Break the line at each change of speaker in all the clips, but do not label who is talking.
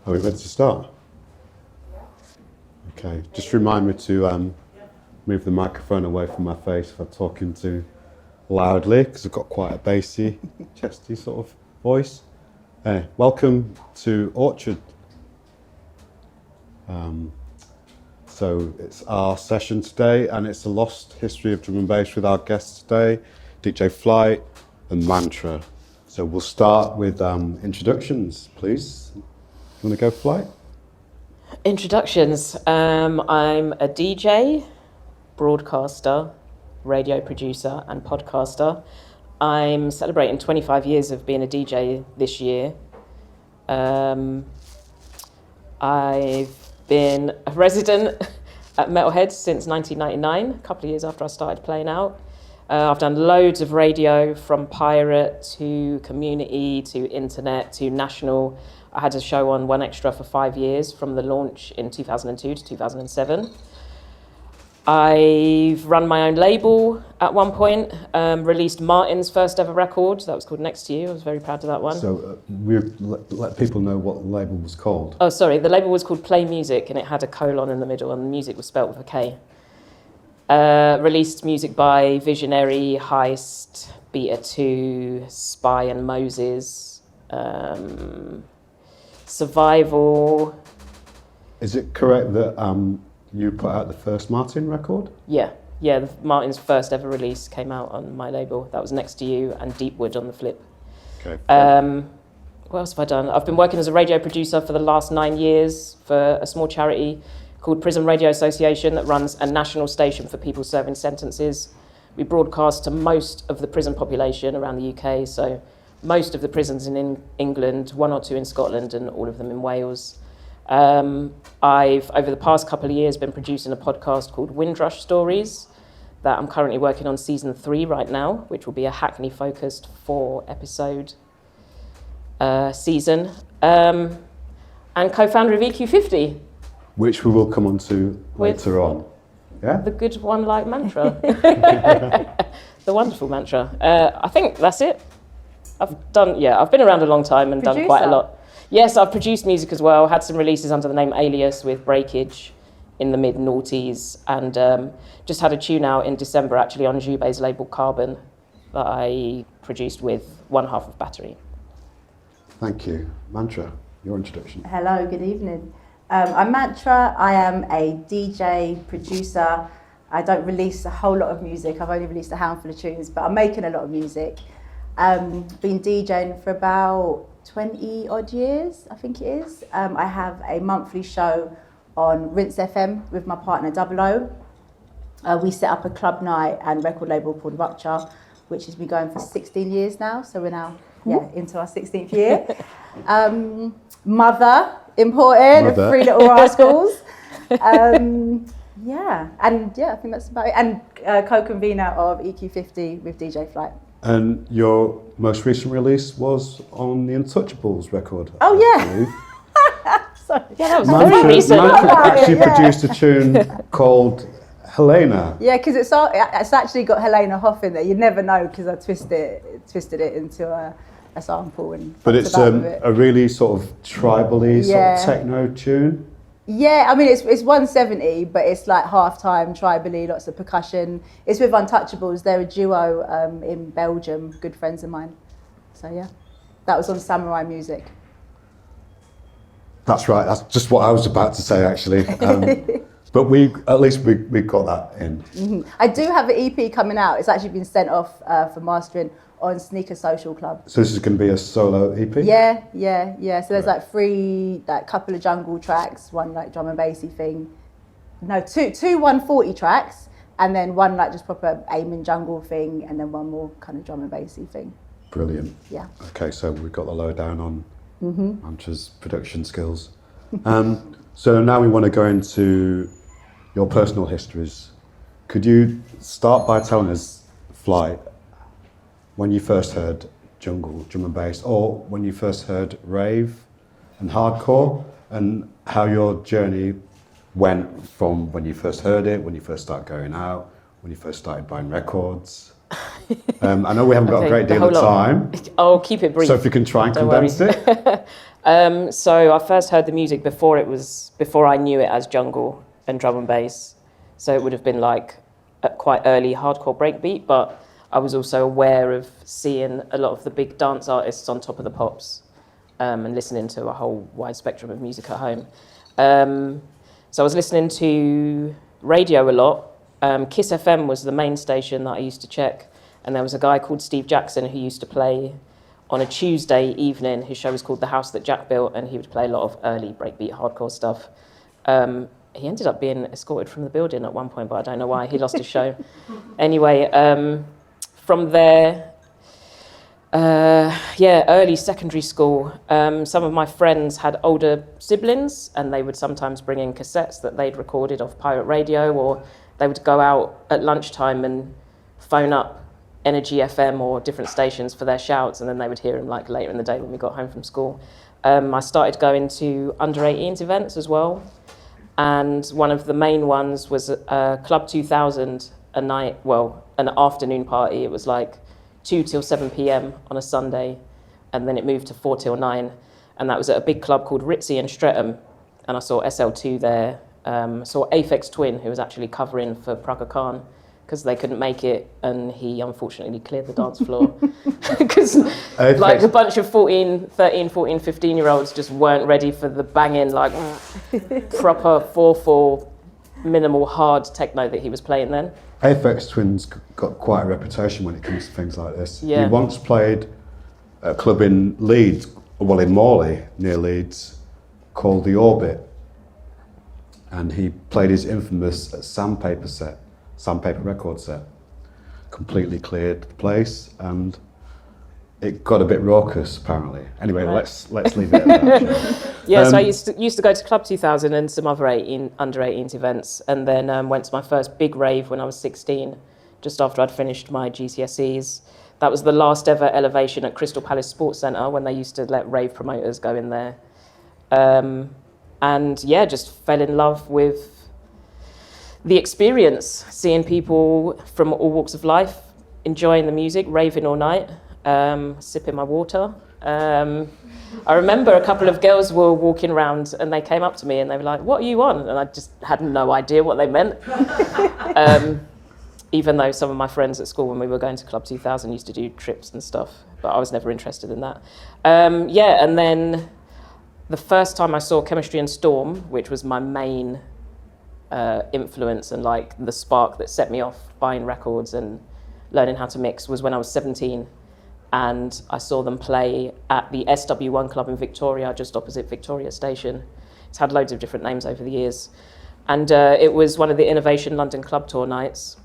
Are we ready to start? Okay, just remind me to move the microphone away from my face if I'm talking too loudly, because I've got quite a bassy, chesty sort of voice. Welcome to Orchard. So it's our session today, and it's a lost history of drum and bass with our guests today, DJ Flight and Mantra. So we'll start with introductions, please. You want to go, Flight?
Introductions. I'm a DJ, broadcaster, radio producer and podcaster. I'm celebrating 25 years of being a DJ this year. I've been a resident at Metalhead since 1999, a couple of years after I started playing out. I've done loads of radio, from pirate to community to internet to national. I had a show on 1Xtra for 5 years, from the launch in 2002 to 2007. I've run my own label at one point, released Martin's first ever record. That was called Next to You. I was very proud of that one.
So let people know what the label was called.
Oh, sorry. The label was called Play Music, and it had a colon in the middle, and the music was spelt with a K. Released music by Visionary, Heist, Beta 2, Spy and Moses, Survival.
Is it correct that you put out the first Martin record?
Yeah, Martin's first ever release came out on my label. That was Next to You and Deepwood on the flip.
Okay.
What else have I done? I've been working as a radio producer for the last 9 years for a small charity called Prison Radio Association that runs a national station for people serving sentences. We broadcast to most of the prison population around the UK, so most of the prisons in England, 1 or 2 in Scotland, and all of them in Wales. I've, over the past couple of years, been producing a podcast called Windrush Stories that I'm currently working on season 3 right now, which will be a Hackney-focused 4-episode season, and co-founder of EQ50.
Which we will come on to later on. Yeah?
The good one like Mantra. The wonderful Mantra. I think that's it. I've been around a long time and done quite a lot. Yes, I've produced music as well. Had some releases under the name Alias with Breakage in the mid-noughties, and just had a tune out in December actually on Jube's label Carbon that I produced with one half of Battery.
Thank you. Mantra, your introduction.
Hello, good evening. I'm Mantra. I am a DJ, producer. I don't release a whole lot of music. I've only released a handful of tunes, but I'm making a lot of music. Been DJing for about 20 odd years, I think it is. I have a monthly show on Rinse FM with my partner Double O. We set up a club night and record label called Rupture, which has been going for 16 years now. So we're now into our 16th year. Mother, important, of 3 Little Rascals. I think that's about it. And co-convener of EQ50 with DJ Flight.
And your most recent release was on the Untouchables record.
Oh, yeah. Sorry.
Yeah, that was very recent.
Mantra actually produced a tune called Helena.
Yeah, because it's actually got Helena Hoff in there. You never know, because I twisted it into a sample.
But it's a really sort of tribally sort of techno tune.
Yeah, I mean, it's 170, but it's like half-time, tribally, lots of percussion. It's with Untouchables. They're a duo in Belgium, good friends of mine. So, yeah, that was on Samurai Music.
That's right. That's just what I was about to say, actually. But at least we got that in.
Mm-hmm. I do have an EP coming out. It's actually been sent off for mastering on Sneaker Social Club.
So this is going to be a solo EP?
Yeah. So there's like 3, couple of jungle tracks, 1 like drum and bassy thing. No, two 140 tracks, and then 1 like just proper aiming jungle thing, and then 1 more kind of drum and bassy thing.
Brilliant.
Yeah.
Okay, so we've got the lowdown on Mantra's production skills. So now we want to go into your personal histories. Could you start by telling us, Flight, when you first heard jungle, drum and bass, or when you first heard rave and hardcore, and how your journey went from when you first heard it, when you first started going out, when you first started buying records? I know we haven't got a
Okay,
great
the
deal
whole
of
lot.
time,
I'll keep it brief.
so if you can try and
Don't
condense
worry.
it.
So I first heard the music before I knew it as jungle and drum and bass. So it would have been like a quite early hardcore breakbeat, but I was also aware of seeing a lot of the big dance artists on Top of the Pops, and listening to a whole wide spectrum of music at home. So I was listening to radio a lot. Kiss FM was the main station that I used to check, and there was a guy called Steve Jackson who used to play on a Tuesday evening. His show was called The House That Jack Built, and he would play a lot of early breakbeat hardcore stuff. He ended up being escorted from the building at one point, but I don't know why. He lost his show. Anyway, from there, early secondary school, some of my friends had older siblings, and they would sometimes bring in cassettes that they'd recorded off pirate radio, or they would go out at lunchtime and phone up Energy FM or different stations for their shouts, and then they would hear them like later in the day when we got home from school. I started going to under 18s events as well, and one of the main ones was Club 2000, an afternoon party. It was like 2 till 7 p.m. on a Sunday, and then it moved to 4 till 9, and that was at a big club called Ritzy in Streatham, and I saw SL2 there. Saw Aphex Twin, who was actually covering for Praga Khan, because they couldn't make it, and he unfortunately cleared the dance floor. Because like a bunch of 13, 14, 15-year-olds just weren't ready for the banging, like proper 4/4 minimal hard techno that he was playing then.
Aphex Twin's got quite a reputation when it comes to things like this.
Yeah.
He once played at a club in Leeds, well in Morley, near Leeds, called The Orbit. And he played his infamous sandpaper record set. Completely cleared the place, and it got a bit raucous apparently. Anyway,
Right.
let's leave it at that.
Yeah, so I used to go to Club 2000 and some other under 18s events, and then went to my first big rave when I was 16, just after I'd finished my GCSEs. That was the last ever elevation at Crystal Palace Sports Centre, when they used to let rave promoters go in there. And yeah, just fell in love with the experience, seeing people from all walks of life enjoying the music, raving all night, sipping my water. I remember a couple of girls were walking around and they came up to me and they were like, "What are you on?" And I just had no idea what they meant. Even though some of my friends at school when we were going to Club 2000 used to do trips and stuff, but I was never interested in that. And then the first time I saw Chemistry and Storm, which was my main influence and like the spark that set me off buying records and learning how to mix, was when I was 17. And I saw them play at the SW1 club in Victoria, just opposite Victoria Station. It's had loads of different names over the years. And it was one of the Innovation London Club Tour nights.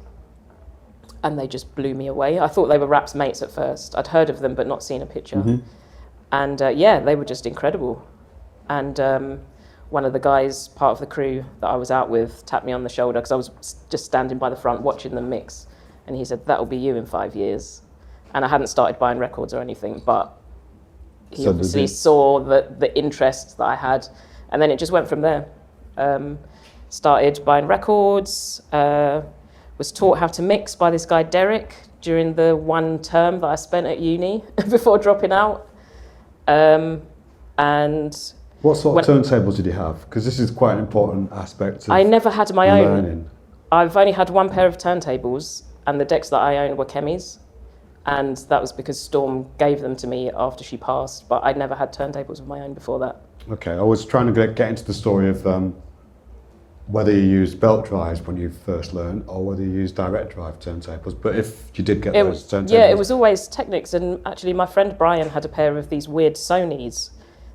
And they just blew me away. I thought they were Rap's mates at first. I'd heard of them, but not seen a picture. Mm-hmm. And they were just incredible. And one of the guys, part of the crew that I was out with, tapped me on the shoulder because I was just standing by the front watching them mix. And he said, "That'll be you in 5 years." And I hadn't started buying records or anything, but he obviously saw the interest that I had. And then it just went from there. Started buying records, was taught how to mix by this guy, Derek, during the one term that I spent at uni before dropping out. And
what sort of turntables did you have? Because this is quite an important aspect of
I never had my
learning.
own. I've only had one pair of turntables, and the decks that I owned were Chemis. And that was because Storm gave them to me after she passed, but I'd never had turntables of my own before that.
Okay, I was trying to get into the story of whether you used belt drives when you first learned or whether you used direct drive turntables, but if you did get those turntables...
Yeah, it was always Technics, and actually my friend Brian had a pair of these weird Sonys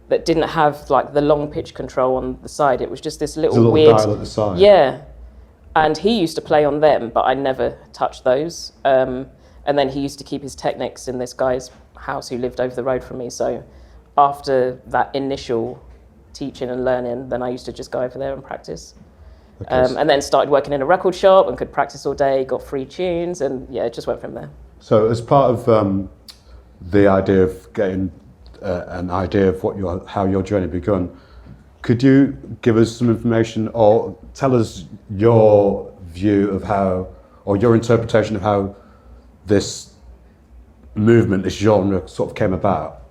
that didn't have like the long pitch control on the side. It was just this little weird
dial at the side.
Yeah, and he used to play on them, but I never touched those. And then he used to keep his Technics in this guy's house who lived over the road from me. So after that initial teaching and learning, then I used to just go over there and practice. Okay. And then started working in a record shop and could practice all day, got free tunes, and yeah, it just went from there.
So as part of the idea of getting an idea of how your journey begun, could you give us some information or tell us your view of how, or your interpretation of how this movement, this genre sort of came about?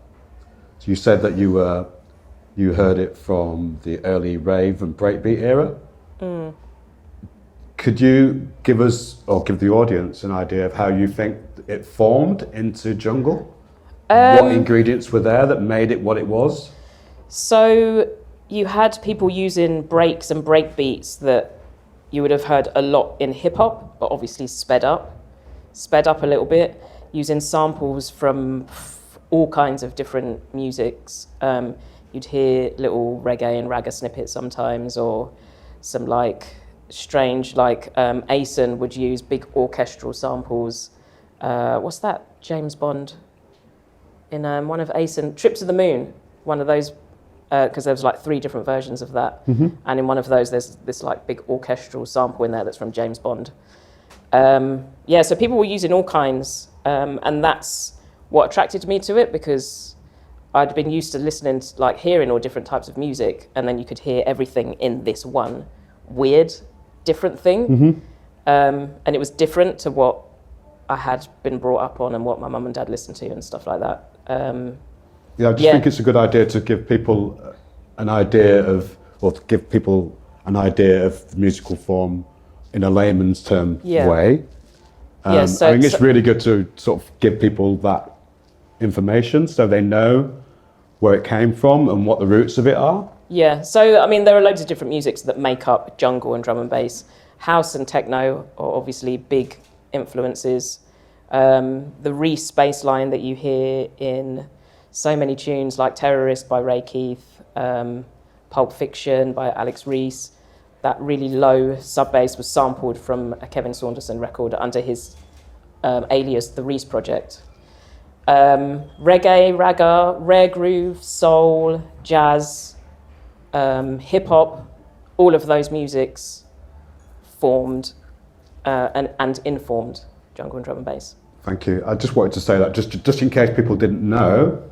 So you said that you heard it from the early rave and breakbeat era. Could you give us, or give the audience, an idea of how you think it formed into jungle? What ingredients were there that made it what it was?
So you had people using breaks and breakbeats that you would have heard a lot in hip hop, but obviously sped up a little bit, using samples from all kinds of different musics. You'd hear little reggae and ragga snippets sometimes, or some like strange, like Asen would use big orchestral samples. What's that? James Bond in one of Asen, Trip to the Moon, one of those, because there was like 3 different versions of that. And in one of those, there's this like big orchestral sample in there that's from James Bond. So people were using all kinds, and that's what attracted me to it, because I'd been used to listening to, like, hearing all different types of music, and then you could hear everything in this one weird, different thing. And it was different to what I had been brought up on and what my mum and dad listened to and stuff like that.
I just think it's a good idea to give people an idea of, or to give people an idea of the musical form in a layman's term way. I think it's really good to sort of give people that information so they know where it came from and what the roots of it are.
Yeah, so I mean, there are loads of different musics that make up jungle and drum and bass. House and techno are obviously big influences. The Reese bass line that you hear in so many tunes, like Terrorist by Ray Keith, Pulp Fiction by Alex Reese, that really low sub bass was sampled from a Kevin Saunderson record under his alias, The Reese Project. Reggae, ragga, rare groove, soul, jazz, hip hop, all of those musics formed and informed jungle and drum and bass.
Thank you. I just wanted to say that just in case people didn't know,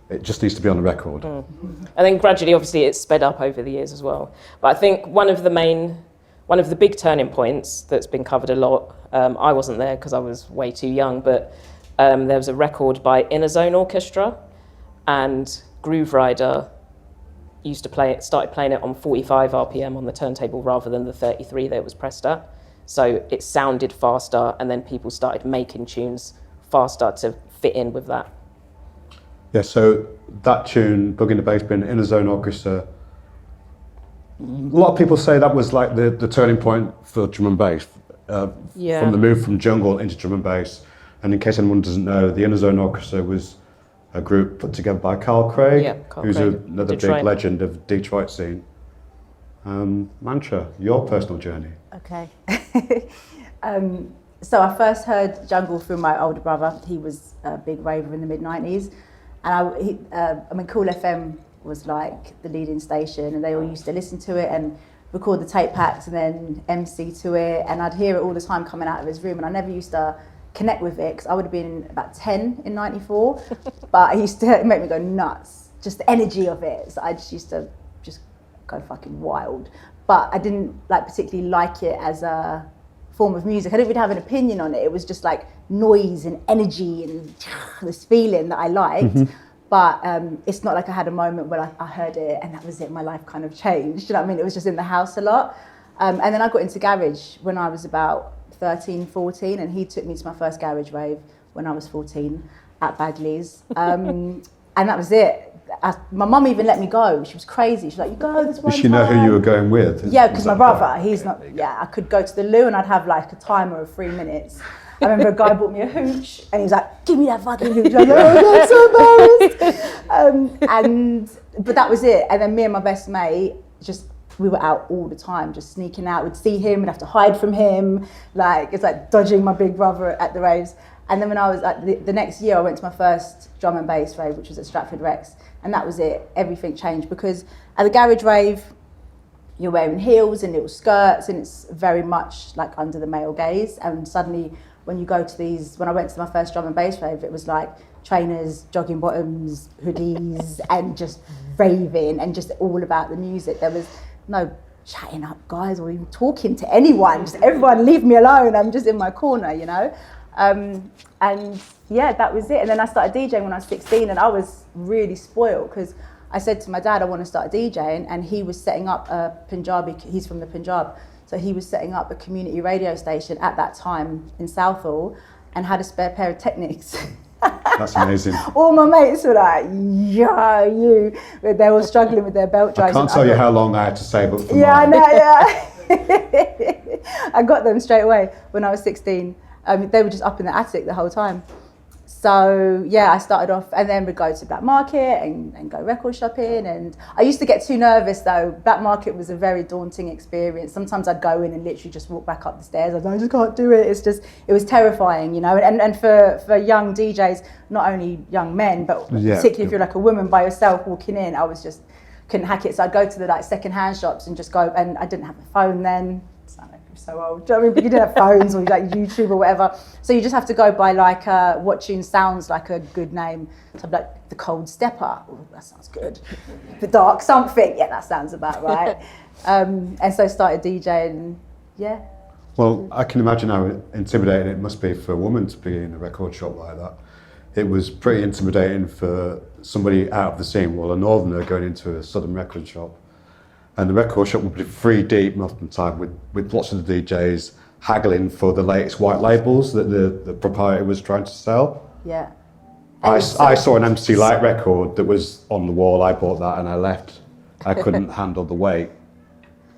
it just needs to be on the record.
And then gradually, obviously, it's sped up over the years as well. But I think one of the big turning points that's been covered a lot, I wasn't there because I was way too young, but there was a record by Inner Zone Orchestra, and Groove Rider started playing it on 45 RPM on the turntable rather than the 33 that it was pressed at. So it sounded faster, and then people started making tunes faster to fit in with that.
Yeah, so that tune, Boogie in the Bass Bin, Inner Zone Orchestra, a lot of people say that was like the turning point for drum and bass, from the move from jungle into drum and bass. And in case anyone doesn't know, the Inner Zone Orchestra was a group put together by Carl Craig, who's another big legend of the Detroit scene. Mantra, your personal journey.
Okay. So I first heard jungle through my older brother. He was a big raver in the mid-90s. And Cool FM was like the leading station, and they all used to listen to it and record the tape packs and then MC to it. And I'd hear it all the time coming out of his room, and I never used to connect with it because I would have been about 10 in 94. But it used to make me go nuts, just the energy of it. So I just used to just go fucking wild. But I didn't particularly like it as a form of music. I didn't really have an opinion on it. It was just like noise and energy and this feeling that I liked. But it's not like I had a moment where I heard it and that was it, my life kind of changed. You know what I mean? It was just in the house a lot. And then I got into garage when I was about 13, 14, and he took me to my first garage rave when I was 14 at Bagley's. And that was it. My mum even let me go. She was crazy. She's like, you go this one time.
Did she know who you were going with?
Yeah, because my brother, he's not, I could go to the loo and I'd have like a timer of 3 minutes. I remember a guy bought me a hooch and he was like, give me that fucking hooch. I was like, oh, I'm so embarrassed. But that was it. And then me and my best mate, we were out all the time, just sneaking out. We'd see him, we'd have to hide from him. It's like dodging my big brother at the raves. And then when I was the next year, I went to my first drum and bass rave, which was at Stratford Rex. And that was it. Everything changed because at the garage rave, you're wearing heels and little skirts, and it's very much like under the male gaze. And suddenly, when you go to these, when I went to my first drum and bass rave, it was like trainers, jogging bottoms, hoodies, and just raving and just all about the music. There was no chatting up guys or even talking to anyone. Just everyone leave me alone. I'm just in my corner, you know. And yeah, that was it. And then I started DJing when I was 16, and I was really spoiled because I said to my dad, I want to start DJing, and he was setting up a Punjabi, he's from the Punjab, so he was setting up a community radio station at that time in Southall and had a spare pair of Technics.
That's amazing.
All my mates were like, yeah, you. They were struggling with their belt drives.
I can't tell you how long I had to save up for
yeah,
mine.
I know, yeah. I got them straight away when I was 16. They were just up in the attic the whole time. So yeah, I started off, and then we'd go to Black Market and go record shopping. And I used to get too nervous though. Black Market was a very daunting experience. Sometimes I'd go in and literally just walk back up the stairs. I just can't do it. It was terrifying, you know. And for young DJs, not only young men, but particularly if you're like a woman by yourself walking in, I was just couldn't hack it. So I'd go to the like second-hand shops and just go. And I didn't have a phone then. So old, do you know what I mean? But you didn't have phones or like YouTube or whatever, so you just have to go by like what tune sounds like a good name. So I'm like the Cold Stepper, oh, that sounds good. The Dark Something, yeah, that sounds about right. And so started DJing, yeah.
Well, I can imagine how intimidating it must be for a woman to be in a record shop like that. It was pretty intimidating for somebody out of the scene, well, a northerner going into a southern record shop. And the record shop would be 3 deep most of the time with lots of the DJs haggling for the latest white labels that the proprietor was trying to sell.
Yeah.
I saw an MC Light record that was on the wall. I bought that and I left. I couldn't handle the weight.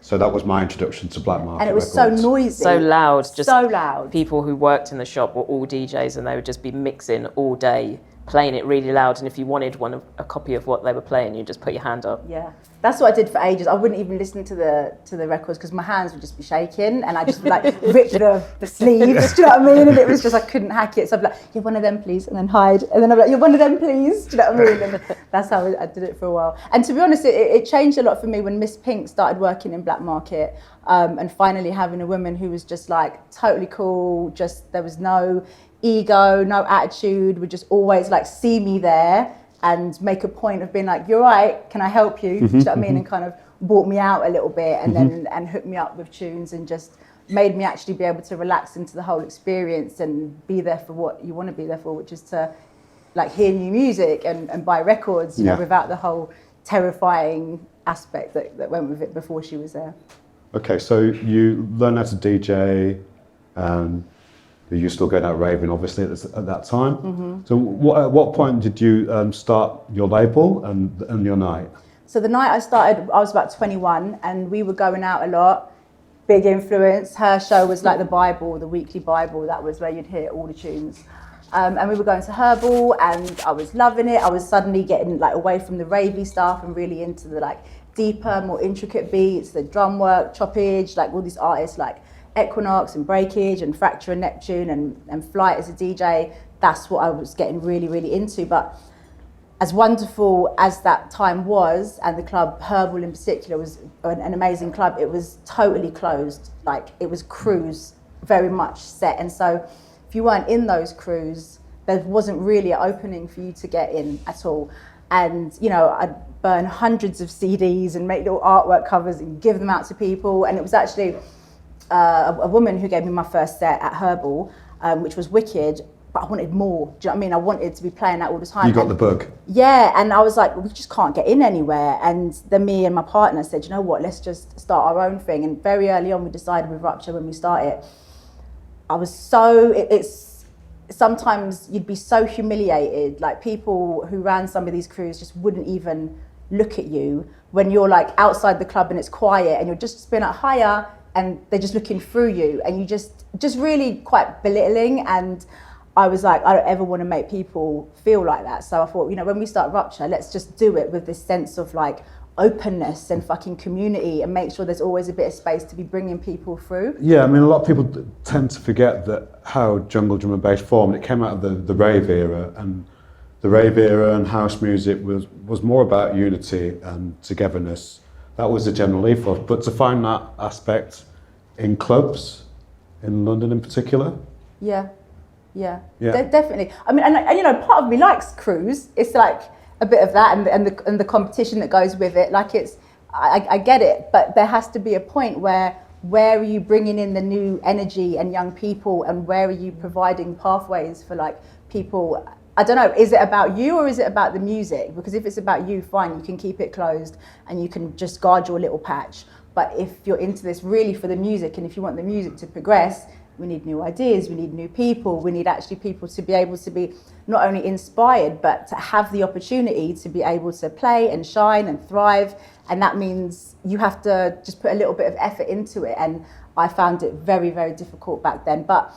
So that was my introduction to Black Market.
And it was
records.
so noisy.
So loud. Just
so loud.
People who worked in the shop were all DJs, and they would just be mixing all day, playing it really loud. And if you wanted a copy of what they were playing, you just put your hand up.
Yeah, that's what I did for ages. I wouldn't even listen to the records because my hands would just be shaking, and I just like rip the sleeves. Do you know what I mean? And it was just I couldn't hack it. So I'd be like, "You're one of them, please," and then hide. And then I'd be like, "You're one of them, please." Do you know what I mean? And that's how I did it for a while. And to be honest, it changed a lot for me when Miss Pink started working in Black Market, and finally having a woman who was just like totally cool. Just there was no ego, no attitude, would just always like see me there and make a point of being like, "You're right, can I help you?" Do you know what I mean? And kind of brought me out a little bit and then and hooked me up with tunes and just made me actually be able to relax into the whole experience and be there for what you want to be there for, which is to like hear new music and buy records, you know, without the whole terrifying aspect that went with it before she was there.
Okay, so you learned how to DJ, you're still going out raving, obviously, at that time. So at what point did you start your label and your night?
So the night I started, I was about 21, and we were going out a lot. Big influence. Her show was like the Bible, the weekly Bible. That was where you'd hear all the tunes. And we were going to Herbal, and I was loving it. I was suddenly getting like away from the ravey stuff and really into the like deeper, more intricate beats, the drum work, choppage, like all these artists like Equinox and Breakage and Fracture and Neptune and Flight as a DJ. That's what I was getting really, really into. But as wonderful as that time was, and the club Herbal in particular was an amazing club, it was totally closed. Like it was crews very much set. And so if you weren't in those crews, there wasn't really an opening for you to get in at all. And, you know, I'd burn hundreds of CDs and make little artwork covers and give them out to people. And it was actually a woman who gave me my first set at Herbal, which was wicked, but I wanted more. Do you know what I mean? I wanted to be playing that all the time.
You got the bug?
Yeah, and I was like, we just can't get in anywhere. And then me and my partner said, you know what, let's just start our own thing. And very early on, we decided with Rupture when we started, I was so, it's sometimes you'd be so humiliated. Like people who ran some of these crews just wouldn't even look at you when you're like outside the club and it's quiet and you're just spinning like higher and they're just looking through you and you just really quite belittling. And I was like, I don't ever want to make people feel like that. So I thought, you know, when we start Rupture, let's just do it with this sense of like openness and fucking community and make sure there's always a bit of space to be bringing people through.
Yeah, I mean, a lot of people tend to forget that how jungle drum and bass formed. It came out of the rave era, and the rave era and house music was more about unity and togetherness. That was the general ethos. But to find that aspect in clubs, in London in particular.
Yeah. Definitely. I mean, and you know, part of me likes crews. It's like a bit of that and the competition that goes with it. Like it's, I get it, but there has to be a point where where are you bringing in the new energy and young people, and where are you providing pathways for like people? I don't know, is it about you or is it about the music? Because if it's about you, fine, you can keep it closed and you can just guard your little patch. But if you're into this really for the music, and if you want the music to progress, we need new ideas, we need new people, we need actually people to be able to be not only inspired, but to have the opportunity to be able to play and shine and thrive. And that means you have to just put a little bit of effort into it. And I found it very, very difficult back then. But,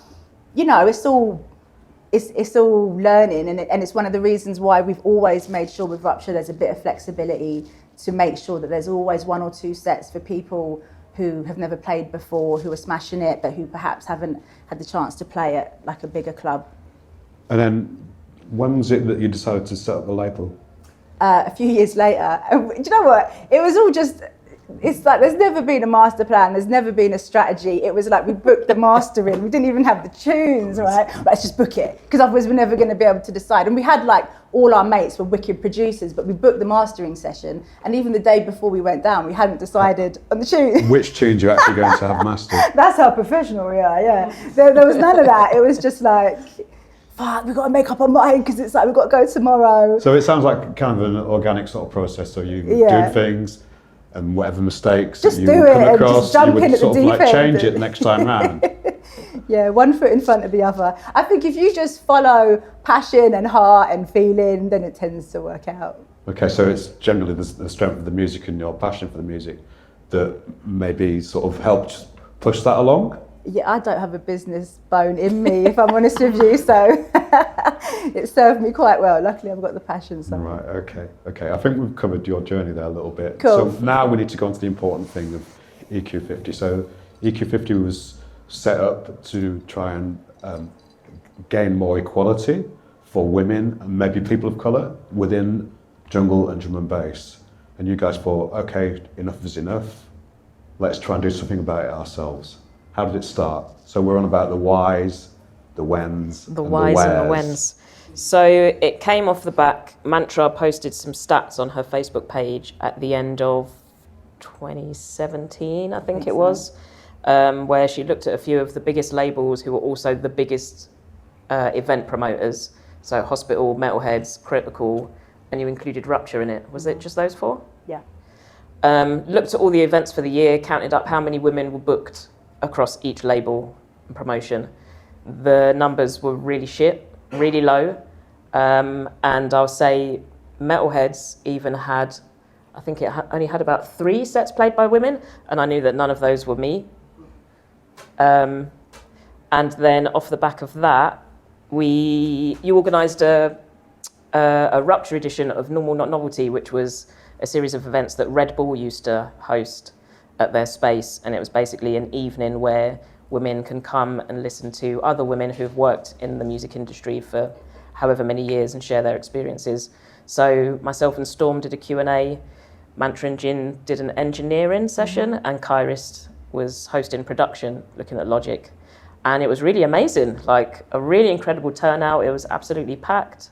you know, it's all learning. And it's one of the reasons why we've always made sure with Rupture there's a bit of flexibility to make sure that there's always 1 or 2 sets for people who have never played before, who are smashing it, but who perhaps haven't had the chance to play at like a bigger club.
And then when was it that you decided to set up the label?
A few years later. And do you know what? It was all just, it's like there's never been a master plan, there's never been a strategy. It was like we booked the master in, we didn't even have the tunes, right? Let's just book it, because otherwise we're never going to be able to decide. And we had like all our mates were wicked producers, but we booked the mastering session, and even the day before we went down, we hadn't decided on the tune.
Which tunes you're actually going to have mastered?
That's how professional we are, yeah. There was none of that. It was just like, fuck, we've got to make up our mind because it's like we've got to go tomorrow.
So it sounds like kind of an organic sort of process. So you do things, and whatever mistakes
just
you
do it
come
and
across,
just jump
you would
in at
sort
the
of
deep
like
end.
change it next time round.
Yeah, one foot in front of the other. I think if you just follow passion and heart and feeling, then it tends to work out.
Okay, so it's generally the strength of the music and your passion for the music that maybe sort of helped push that along?
Yeah, I don't have a business bone in me, if I'm honest with you, so it served me quite well. Luckily, I've got the passion. So.
Right, okay. I think we've covered your journey there a little bit.
Cool.
So now we need to go on to the important thing of EQ50. So EQ50 was set up to try and gain more equality for women and maybe people of colour within jungle and drum and bass. And you guys thought, okay, enough is enough. Let's try and do something about it ourselves. How did it start? So we're on about the whys, the whens,
The whys and the whens. So it came off the back. Mantra posted some stats on her Facebook page at the end of 2017, I think it was, where she looked at a few of the biggest labels who were also the biggest event promoters. So Hospital, Metalheads, Critical, and you included Rupture in it. Was it just those 4?
Yeah.
Looked at all the events for the year, counted up how many women were booked across each label and promotion. The numbers were really shit, really low. And I'll say Metalheads even had, I think it only had about 3 sets played by women, and I knew that none of those were me. And then off the back of that, you organised a Rupture edition of Normal Not Novelty, which was a series of events that Red Bull used to host at their space, and it was basically an evening where women can come and listen to other women who've worked in the music industry for however many years and share their experiences. So myself and Storm did a Q&A, Mantra and Jin did an engineering session, and Kairis was hosting production, looking at Logic. And it was really amazing, like a really incredible turnout. It was absolutely packed,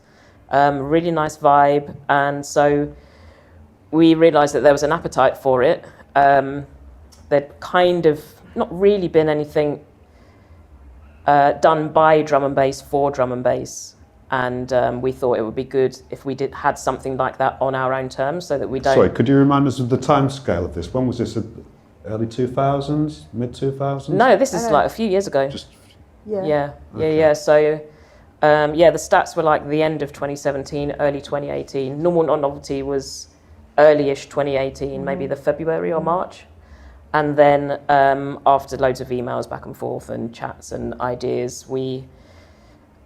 really nice vibe. And so we realised that there was an appetite for it. There'd kind of not really been anything done by drum and bass for drum and bass. And we thought it would be good if we had something like that on our own terms, so that we don't...
Sorry, could you remind us of the time scale of this? When was this? Early 2000s? Mid 2000s?
No, this is like a few years ago.
Yeah.
So, the stats were like the end of 2017, early 2018. Normal Not Novelty was early-ish 2018, maybe the February or March. And then after loads of emails back and forth and chats and ideas, we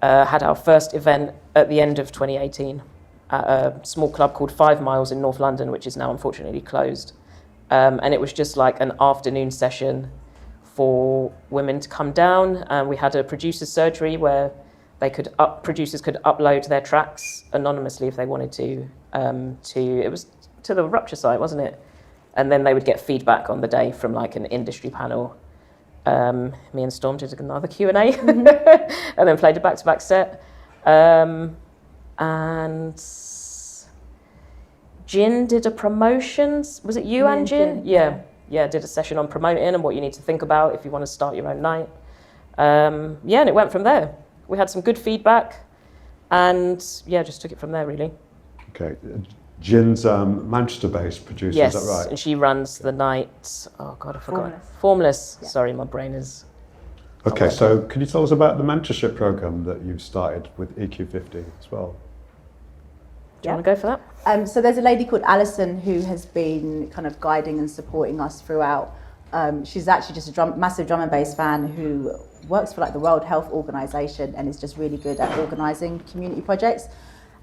had our first event at the end of 2018 at a small club called 5 Miles in North London, which is now unfortunately closed. And it was just like an afternoon session for women to come down. And we had a producer's surgery where producers could upload their tracks anonymously if they wanted to. It was to the Rupture site, wasn't it? And then they would get feedback on the day from like an industry panel. Me and Storm did another Q&A, and then played a back-to-back set. And Jin did a promotions. Was it you and Jin? Yeah. did a session on promoting and what you need to think about if you want to start your own night. And it went from there. We had some good feedback, and just took it from there, really.
Okay. Gin's Manchester-based producer,
Yes,
is that right?
and she runs the night. Oh God, I forgot.
Formless.
Formless.
Yeah.
Sorry, my brain is.
Okay, so can you tell us about the mentorship program that you've started with EQ50 as well?
Do you want to go for that?
So there's a lady called Alison who has been kind of guiding and supporting us throughout. She's actually just a massive drum and bass fan who works for like the World Health Organization and is just really good at organizing community projects.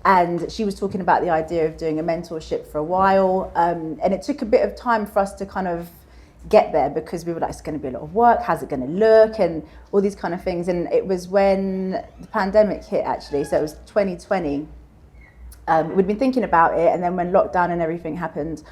And she was talking about the idea of doing a mentorship for a while. And it took a bit of time for us to kind of get there because we were like, it's going to be a lot of work. How's it going to look? And all these kind of things. And it was when the pandemic hit, actually. So it was 2020. We'd been thinking about it. And then when lockdown and everything happened,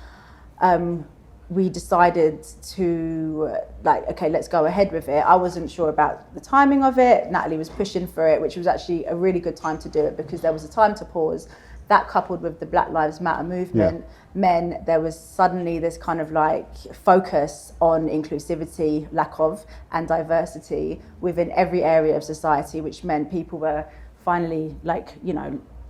we decided to okay, let's go ahead with it. I wasn't sure about the timing of it. Natalie was pushing for it, which was actually a really good time to do it because there was a time to pause. That coupled with the Black Lives Matter movement meant there was suddenly this kind of like focus on inclusivity, lack of, and diversity within every area of society, which meant people were finally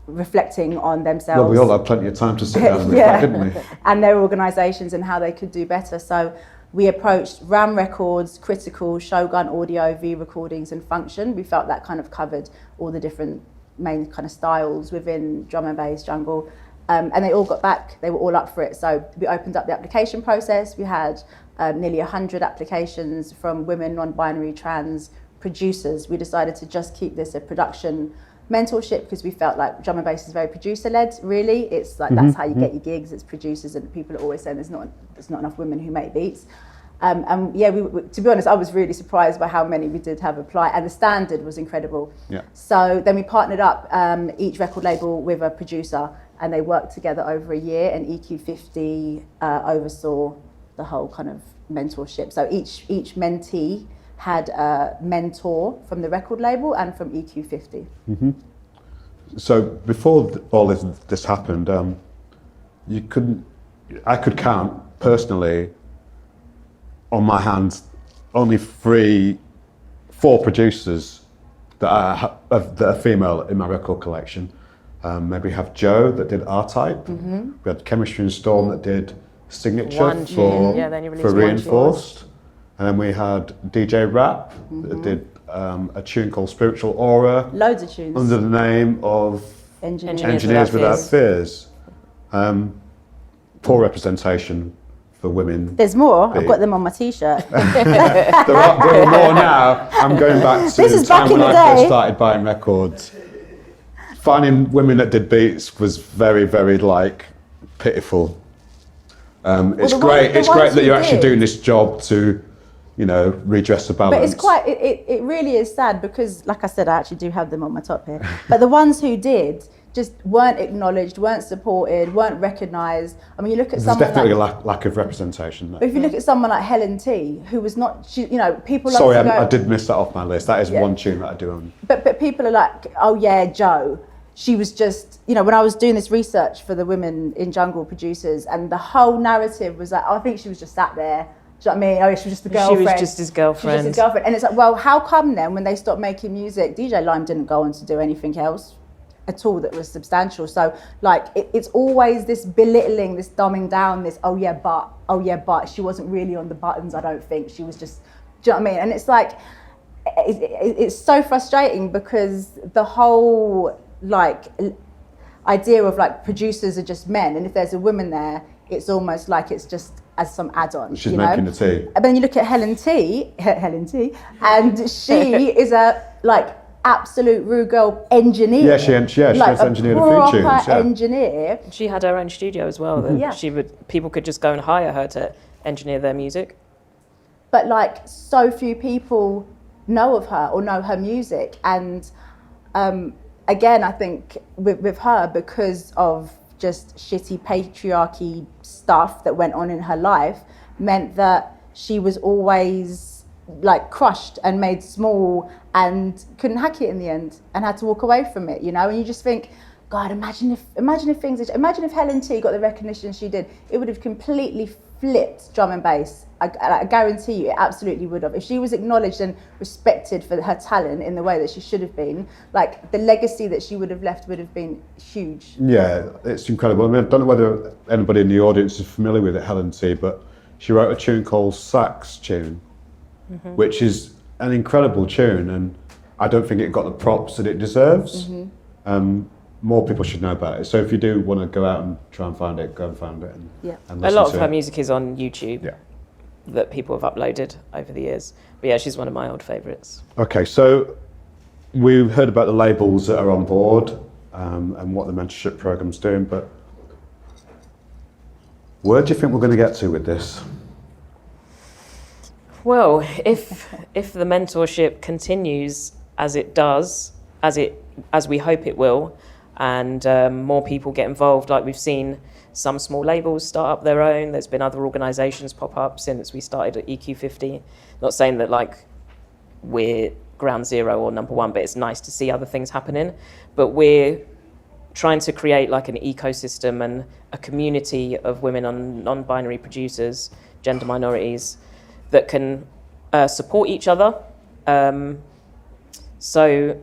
reflecting on themselves.
Well, we all had plenty of time to sit down and reflect, didn't we?
And their organisations and how they could do better. So we approached Ram Records, Critical, Shogun Audio, V Recordings and Function. We felt that kind of covered all the different main kind of styles within drum and bass, jungle. And they all got back, they were all up for it. So we opened up the application process. We had nearly 100 applications from women, non-binary, trans producers. We decided to just keep this a production mentorship because we felt like drum and bass is very producer-led, really. It's like that's how you get your gigs, it's producers, and people are always saying there's not enough women who make beats. And we, to be honest, I was really surprised by how many we did have apply, and the standard was incredible.
Yeah.
So then we partnered up each record label with a producer, and they worked together over a year, and EQ50 oversaw the whole kind of mentorship. So each mentee had a mentor from the record label and from EQ50.
Mm-hmm. So before all this happened, I could count personally on my hands only 4 producers that are female in my record collection. Maybe we have Joe that did R-Type. Mm-hmm. We had Chemistry and Storm that did Signature for Reinforced. And then we had DJ Rap that did a tune called Spiritual Aura.
Loads of tunes.
Under the name of
Engineers
Without Fears. Poor representation for women.
There's more. I've got them on my t-shirt.
there are more now. I'm going back to the time when I first started buying records. Finding women that did beats was very, very pitiful. It's great that you're actually doing this job to redress the balance.
But it's quite, it really is sad because, like I said, I actually do have them on my top here. But the ones who did just weren't acknowledged, weren't supported, weren't recognised. I mean, you look at someone
There's definitely a lack of representation there.
If you look at someone like Helen T, who was not, people love
Sorry,
to go,
I did miss that off my list. That is one tune that I do own.
But people are like, oh yeah, Joe. She was just, when I was doing this research for the women in jungle producers, and the whole narrative was like, I think she was just sat there. Do you know what I mean? Oh, she was just the girlfriend.
She was just his girlfriend.
She was just his girlfriend. And it's like, well, how come then when they stopped making music, DJ Lime didn't go on to do anything else at all that was substantial? So it's always this belittling, this dumbing down, this, oh yeah, but she wasn't really on the buttons, I don't think. She was just, do you know what I mean? And it's like, it's so frustrating because the whole idea of producers are just men. And if there's a woman there, it's almost like it's just as some add-on.
She's making the tea.
And then you look at Helen T, and she is a absolute rude girl engineer.
Yeah, she has engineered a few tunes. Yeah.
Engineer.
She had her own studio as well. That people could just go and hire her to engineer their music.
But so few people know of her or know her music, and again, I think with her, because of just shitty patriarchy stuff that went on in her life, meant that she was always crushed and made small and couldn't hack it in the end and had to walk away from it, and you just think, God, imagine if Helen T got the recognition she did, it would have completely flipped drum and bass. I guarantee you, it absolutely would have. If she was acknowledged and respected for her talent in the way that she should have been, like the legacy that she would have left would have been huge.
Yeah, it's incredible. I mean, I don't know whether anybody in the audience is familiar with it, Helen T, but she wrote a tune called Sax Tune, which is an incredible tune, and I don't think it got the props that it deserves. More people should know about it. So if you do want to go out and try and find it, go and find it. And
a lot of
to
her
it.
music is on YouTube that people have uploaded over the years. But yeah, she's one of my old favourites.
Okay, so we've heard about the labels that are on board and what the mentorship program's doing, but where do you think we're going to get to with this?
Well, if the mentorship continues as it does, as we hope it will, and more people get involved, like we've seen some small labels start up their own. There's been other organisations pop up since we started at EQ50. Not saying that like we're ground zero or number one, but it's nice to see other things happening. But we're trying to create like an ecosystem and a community of women and non-binary producers, gender minorities, that can support each other. So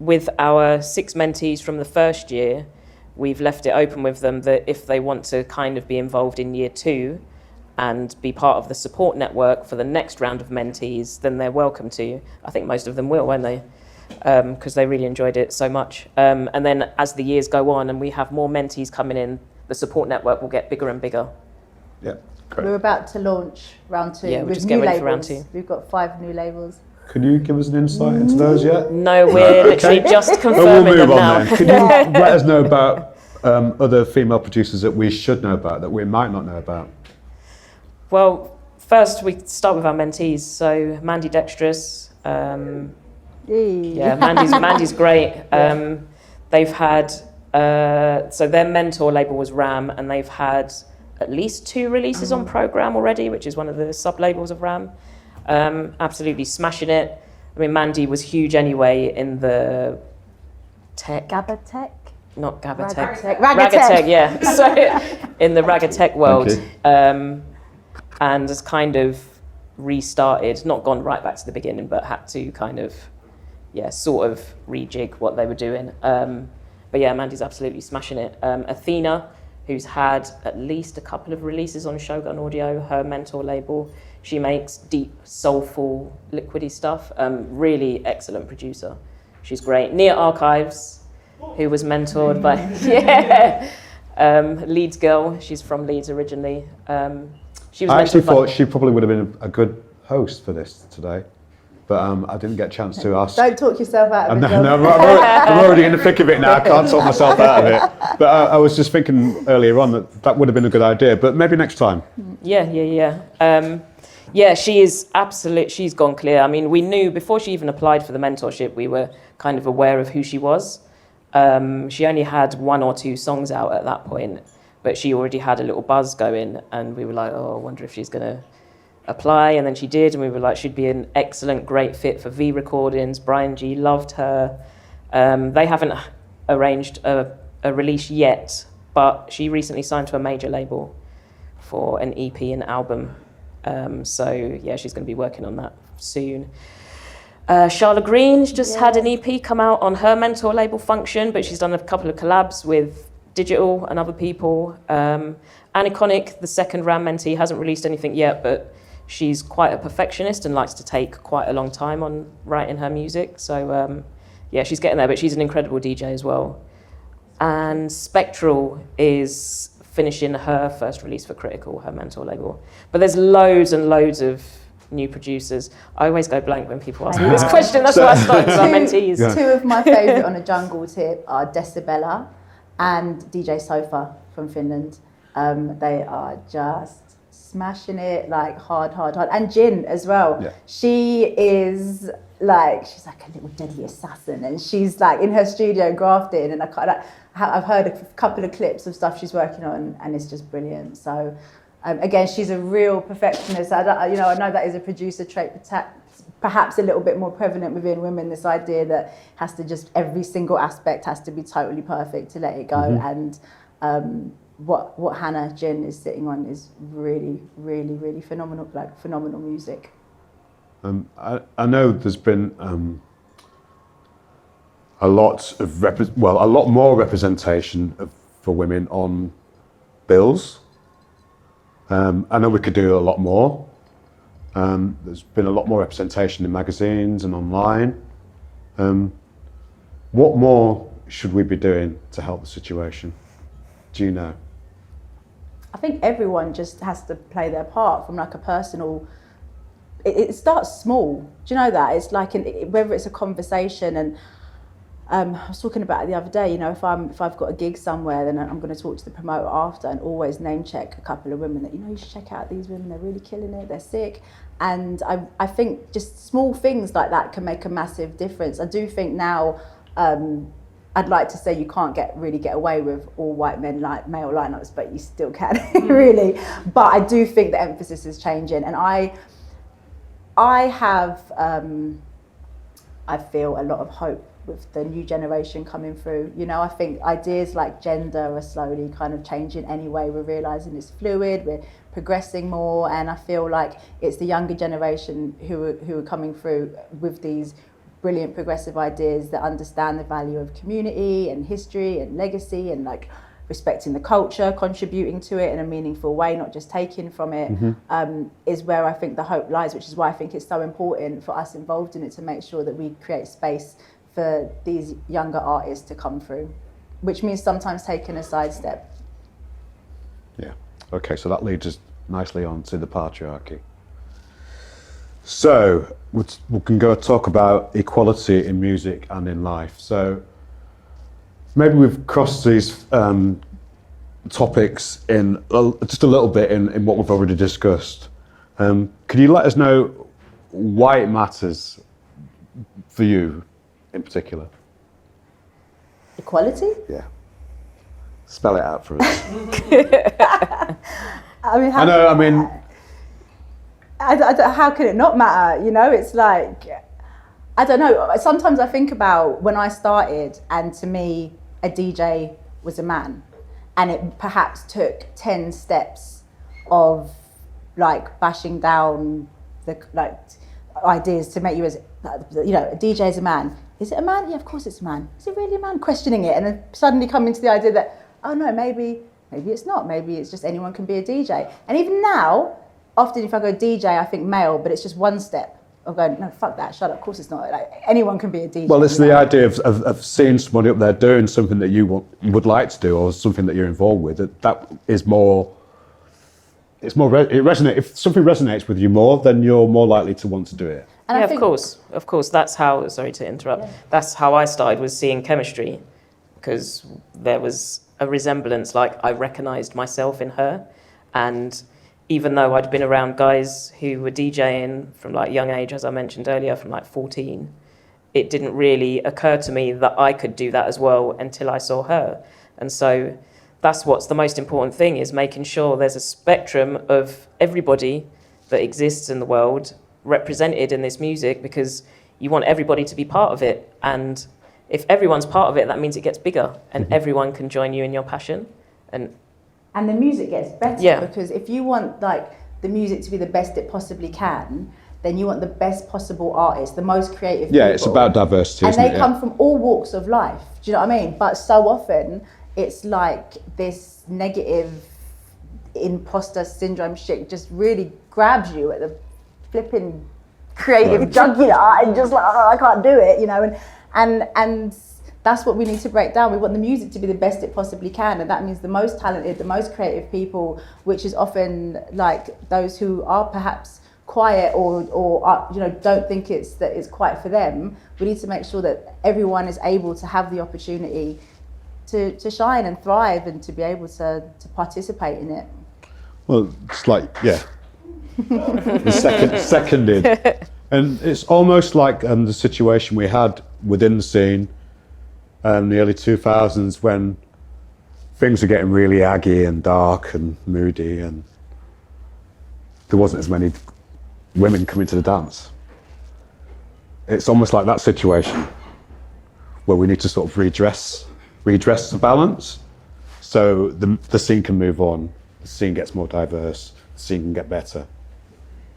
with our 6 mentees from the first year, we've left it open with them that if they want to kind of be involved in year 2 and be part of the support network for the next round of mentees, then they're welcome to. I think most of them will, won't they? Because they really enjoyed it so much. And then as the years go on and we have more mentees coming in, the support network will get bigger and bigger.
Yeah, great.
We're about to launch round 2
Yeah, we're
with
just
new
getting ready for
labels.
round 2.
We've got 5 new labels.
Could you give us an insight into those yet?
No, we're literally just
Well,
confirming
we'll move
them
on
now.
then. Could you let us know about other female producers that we should know about, that we might not know about?
Well, first we start with our mentees. So Mandy Dextrous, Mandy's great. They've had, so their mentor label was RAM, and they've had at least 2 releases on Program already, which is one of the sub-labels of RAM. Absolutely smashing it. I mean, Mandy was huge anyway in the tech.
Gabatech?
Not Gabatech.
Ragatech,
yeah. So in the Ragatech world, and has kind of restarted, not gone right back to the beginning, but had to kind of, sort of rejig what they were doing. But yeah, Mandy's absolutely smashing it. Athena, who's had at least a couple of releases on Shogun Audio, her mentor label. She makes deep, soulful, liquidy stuff. Really excellent producer. She's great. Nia Archives, who was mentored by Leeds girl. She's from Leeds originally. She was
I actually
mentored by-
thought she probably would have been a good host for this today, but I didn't get a chance to ask.
Don't talk yourself out of it.
No,
John.
I'm already in the thick of it now. I can't talk myself out of it. But I was just thinking earlier on that would have been a good idea, but maybe next time.
Yeah, she is absolute. She's gone clear. I mean, we knew before she even applied for the mentorship, we were kind of aware of who she was. She only had 1 or 2 songs out at that point, but she already had a little buzz going, and we were like, oh, I wonder if she's going to apply. And then she did, and we were like, she'd be an excellent, great fit for V Recordings. Brian G loved her. They haven't arranged a release yet, but she recently signed to a major label for an EP and album. So yeah, she's going to be working on that soon. Charlotte Green's just had an EP come out on her mentor label Function, but she's done a couple of collabs with Digital and other people. Aniconic, the second RAM mentee, hasn't released anything yet, but she's quite a perfectionist and likes to take quite a long time on writing her music. So yeah, she's getting there, but she's an incredible DJ as well. And Spectral is finishing her first release for Critical, her mentor label. But there's loads and loads of new producers. I always go blank when people ask me this question. That's why I started with our mentees.
Yeah.
2 of my favourite on a jungle tip are Decibella and DJ Sofa from Finland. They are just smashing it, like hard. And Jin as well.
Yeah.
She's like a little deadly assassin, and she's like in her studio grafting, and I've heard a couple of clips of stuff she's working on, and it's just brilliant. So again, she's a real perfectionist. I know that is a producer trait, perhaps a little bit more prevalent within women, this idea that has to just, every single aspect has to be totally perfect to let it go. And what Hannah Jin is sitting on is really, really, really phenomenal, like phenomenal music.
I know there's been a lot more representation for women on bills. I know we could do a lot more. There's been a lot more representation in magazines and online. What more should we be doing to help the situation? Do you know?
I think everyone just has to play their part from like a personal. It starts small. Do you know that? It's like whether it's a conversation, and I was talking about it the other day. You know, if I've got a gig somewhere, then I'm going to talk to the promoter after and always name check a couple of women that, you know, you should check out these women. They're really killing it. They're sick. And I think just small things like that can make a massive difference. I do think now, I'd like to say you can't really get away with all white men like male lineups, but you still can, really. But I do think the emphasis is changing, and I have, I feel a lot of hope with the new generation coming through. You know, I think ideas like gender are slowly kind of changing anyway. We're realising it's fluid, we're progressing more, and I feel like it's the younger generation who are coming through with these brilliant progressive ideas that understand the value of community and history and legacy and like respecting the culture, contributing to it in a meaningful way, not just taking from it, is where I think the hope lies, which is why I think it's so important for us involved in it to make sure that we create space for these younger artists to come through, which means sometimes taking a sidestep.
Yeah. Okay, so that leads us nicely on to the patriarchy. So we can go talk about equality in music and in life. So maybe we've crossed these topics in just a little bit in what we've already discussed. Could you let us know why it matters for you in particular?
Equality?
Yeah. Spell it out for us.
I mean, how can it not matter? You know, it's like, I don't know. Sometimes I think about when I started, and to me, a DJ was a man, and it perhaps took 10 steps of like bashing down the like ideas to make you as, you know, a DJ is a man. Is it a man? Yeah, of course it's a man. Is it really a man? Questioning it, and then suddenly coming to the idea that, oh no, maybe it's not. Maybe it's just anyone can be a DJ. And even now, often if I go DJ, I think male, but it's just one step of going, no, fuck that, shut up, of course it's not. Like, anyone can be a DJ.
Well, it's the idea of seeing somebody up there doing something that you would like to do, or something that you're involved with. That is more, it resonates. If something resonates with you more, then you're more likely to want to do it.
And yeah, of course. That's how, sorry to interrupt, that's how I started, was seeing chemistry, because there was a resemblance, like I recognised myself in her. And even though I'd been around guys who were DJing from like young age, as I mentioned earlier, from like 14, it didn't really occur to me that I could do that as well until I saw her. And so that's what's the most important thing, is making sure there's a spectrum of everybody that exists in the world represented in this music, because you want everybody to be part of it. And if everyone's part of it, that means it gets bigger, and everyone can join you in your passion.
And the music gets better, because if you want like the music to be the best it possibly can, then you want the best possible artists, the most creative people.
Yeah, it's about diversity,
and
isn't
they come from all walks of life. Do you know what I mean? But so often it's like this negative imposter syndrome shit just really grabs you at the flipping creative jugular and just like, oh, I can't do it, you know. And that's what we need to break down. We want the music to be the best it possibly can, and that means the most talented, the most creative people, which is often like those who are perhaps quiet or are, you know, don't think it's quite for them. We need to make sure that everyone is able to have the opportunity to shine and thrive, and to be able to participate in it.
Well, it's like, yeah, seconded. And it's almost like the situation we had within the scene in the early 2000s, when things were getting really aggy and dark and moody, and there wasn't as many women coming to the dance. it's almost like that situation where we need to sort of redress the balance, so the scene can move on, the scene gets more diverse, the scene can get better.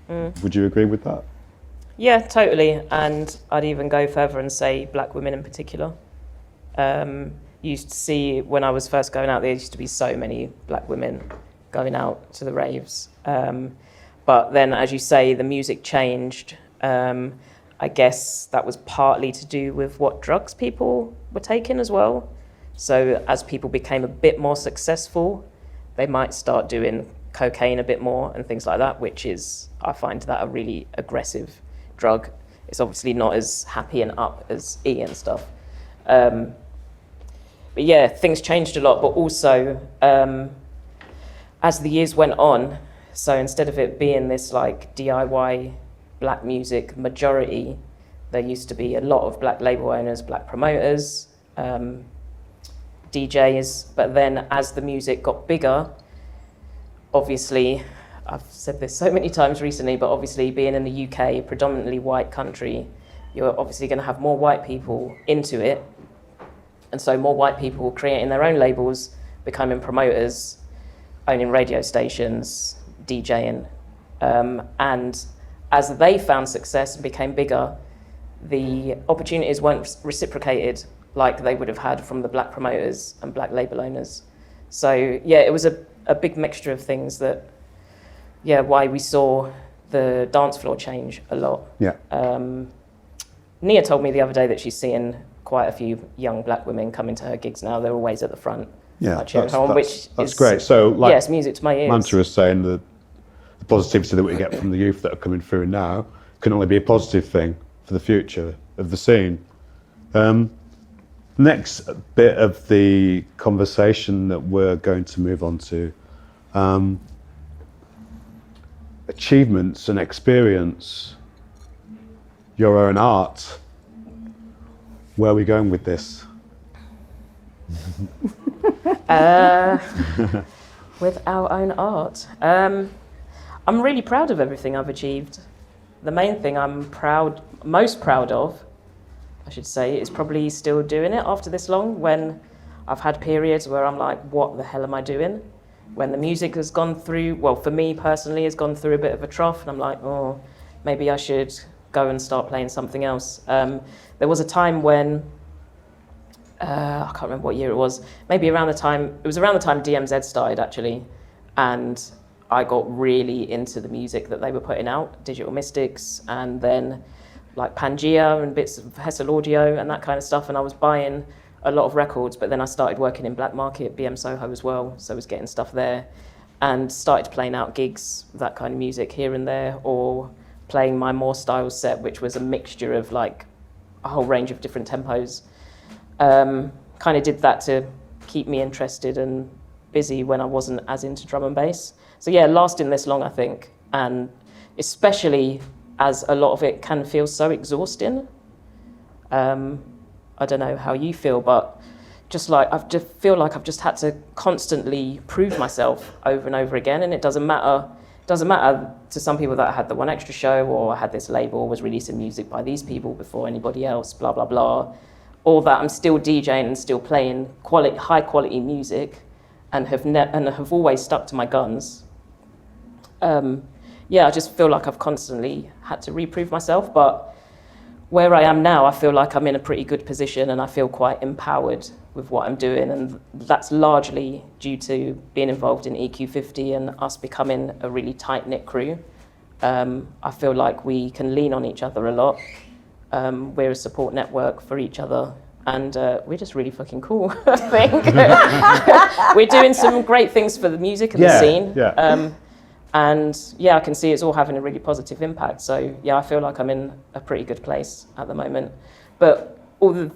Would you agree with that?
Yeah, totally. And I'd even go further and say black women in particular. Used to see, when I was first going out, there used to be so many black women going out to the raves. But then, as you say, the music changed. I guess that was partly to do with what drugs people were taking as well. So as people became a bit more successful, they might start doing cocaine a bit more and things like that, which is, I find that a really aggressive drug. It's obviously not as happy and up as E and stuff. But yeah, things changed a lot, but also as the years went on, so instead of it being this like DIY black music majority, there used to be a lot of black label owners, black promoters, DJs, but then as the music got bigger, obviously, I've said this so many times recently, but obviously being in the UK, predominantly white country, you're obviously going to have more white people into it. And so more white people creating their own labels, becoming promoters, owning radio stations, DJing. And as they found success and became bigger, the opportunities weren't reciprocated like they would have had from the black promoters and black label owners. So yeah, it was a big mixture of things that, yeah, why we saw the dance floor change a lot.
Yeah.
Nia told me the other day that she's seeing quite a few young black women coming to her gigs now. They're always at the front.
Yeah,
which
that's
is
great. So, like,
yeah, it's music to my ears.
Mantra is saying that the positivity that we get from the youth that are coming through now can only be a positive thing for the future of the scene. Next bit of the conversation that we're going to move on to, achievements and experience, your own art. Where are we going with this?
With our own art. I'm really proud of everything I've achieved. The main thing I'm most proud of, I should say, is probably still doing it after this long, when I've had periods where I'm like, what the hell am I doing? When the music has gone through, well, for me personally, has gone through a bit of a trough, and I'm like, oh, maybe I should go and start playing something else. There was a time when, I can't remember what year it was, maybe around the time DMZ started actually, and I got really into the music that they were putting out, Digital Mystics, and then like Pangea and bits of Hessel Audio and that kind of stuff, and I was buying a lot of records, but then I started working in Black Market, BM Soho as well, so I was getting stuff there, and started playing out gigs, that kind of music here and there, or playing my More Styles set, which was a mixture of like a whole range of different tempos. Kind of did that to keep me interested and busy when I wasn't as into drum and bass. So yeah, lasting this long, I think, and especially as a lot of it can feel so exhausting. I don't know how you feel, but just like I just feel like I've just had to constantly prove myself over and over again, and it doesn't matter to some people that I had the one extra show, or I had this label, was releasing music by these people before anybody else, blah blah blah, or that I'm still DJing and still playing high quality music, and have always stuck to my guns. Yeah, I just feel like I've constantly had to reprove myself, but where I am now, I feel like I'm in a pretty good position, and I feel quite empowered with what I'm doing, and that's largely due to being involved in EQ50 and us becoming a really tight-knit crew. I feel like we can lean on each other a lot. We're a support network for each other, and we're just really fucking cool, I think. We're doing some great things for the music and the scene.
Yeah.
And yeah, I can see it's all having a really positive impact. So yeah, I feel like I'm in a pretty good place at the moment. But all the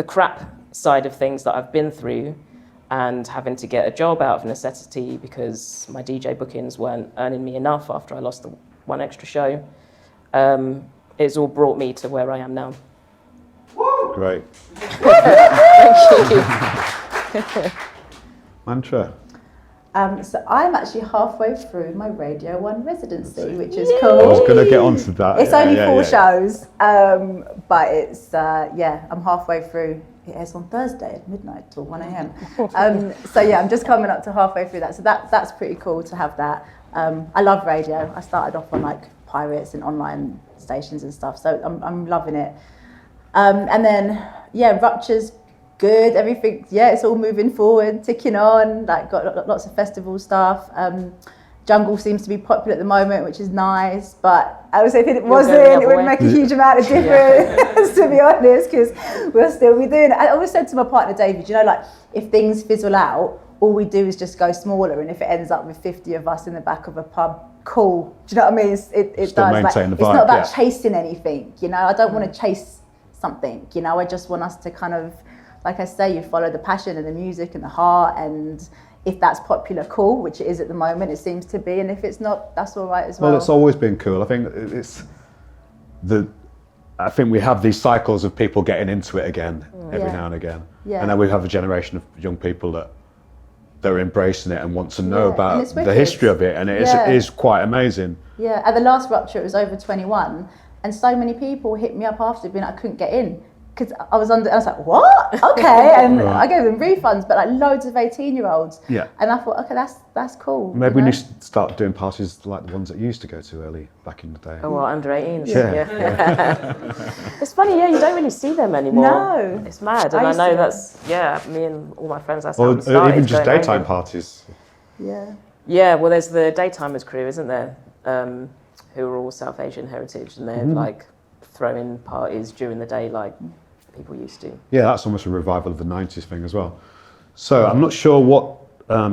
crap side of things that I've been through, and having to get a job out of necessity because my DJ bookings weren't earning me enough after I lost the one extra show, it's all brought me to where I am now.
Great.
Thank you.
Mantra.
So I'm actually halfway through my Radio 1 residency, which is
I
cool.
was going to get onto that.
It's only 4 shows, but it's, I'm halfway through. It airs on Thursday at midnight till 1 a.m. So yeah, I'm just coming up to halfway through that. So that's pretty cool to have that. I love radio. I started off on like pirates and online stations and stuff, so I'm loving it. And then, Rupture's good, everything, it's all moving forward, ticking on, like got lots of festival stuff. Jungle seems to be popular at the moment, which is nice, but I would say if it wasn't, it would make a huge amount of difference, to be honest, because we'll still be doing it. I always said to my partner, David, like, if things fizzle out, all we do is just go smaller, and if it ends up with 50 of us in the back of a pub, cool. Do you know what I mean? It does. Like, it's not about chasing anything, I don't want to chase something, I just want us to kind of, like I say, you follow the passion and the music and the heart, and if that's popular, cool, which it is at the moment, it seems to be, and if it's not, that's all right as well.
Well, it's always been cool. I think I think we have these cycles of people getting into it again every now and again, and then we have a generation of young people that are embracing it and want to know about the history of it, and it is quite amazing.
Yeah, at the last Rupture, it was over 21, and so many people hit me up after being like, I couldn't get in. Because I was like, what? Okay, and I gave them refunds, but like loads of 18-year-olds. Yeah. And I thought, okay, that's cool.
Maybe we need to start doing parties like the ones that you used to go to early back in the day.
Oh, well, under 18s.
Yeah.
It's funny, you don't really see them anymore.
No.
It's mad, and I know that's, me and all my friends, that's how we
started. Or even just daytime parties.
Yeah.
Yeah, well, there's the Daytimers crew, isn't there? Who are all South Asian heritage, and they're like throwing parties during the day, like people used to. Yeah,
that's almost a revival of the 90s thing as well. So I'm not sure what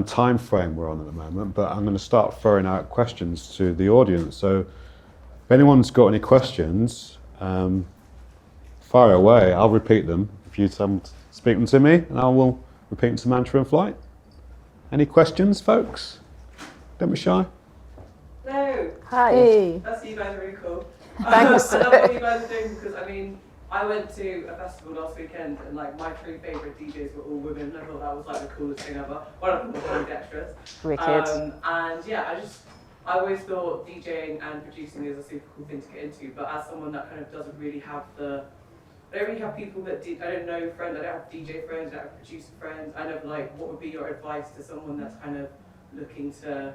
time frame we're on at the moment, but I'm going to start throwing out questions to the audience. So if anyone's got any questions, fire away. I'll repeat them. If you speak them to me, and I will repeat them to Mantra and Flight. Any questions, folks? Don't be shy.
No.
Hi.
Hey.
That's you guys are really cool.
Thanks.
I love what you guys are doing, because I went to a festival last weekend, and like my 3 favourite DJs were all women, and I thought that was like the coolest thing ever. One of them was very dexterous.
Wicked.
And I always thought DJing and producing is a super cool thing to get into, but as someone that kind of doesn't really have I don't really have people that I don't know friends, I don't have DJ friends, I don't have producer friends. I know, like, what would be your advice to someone that's kind of looking to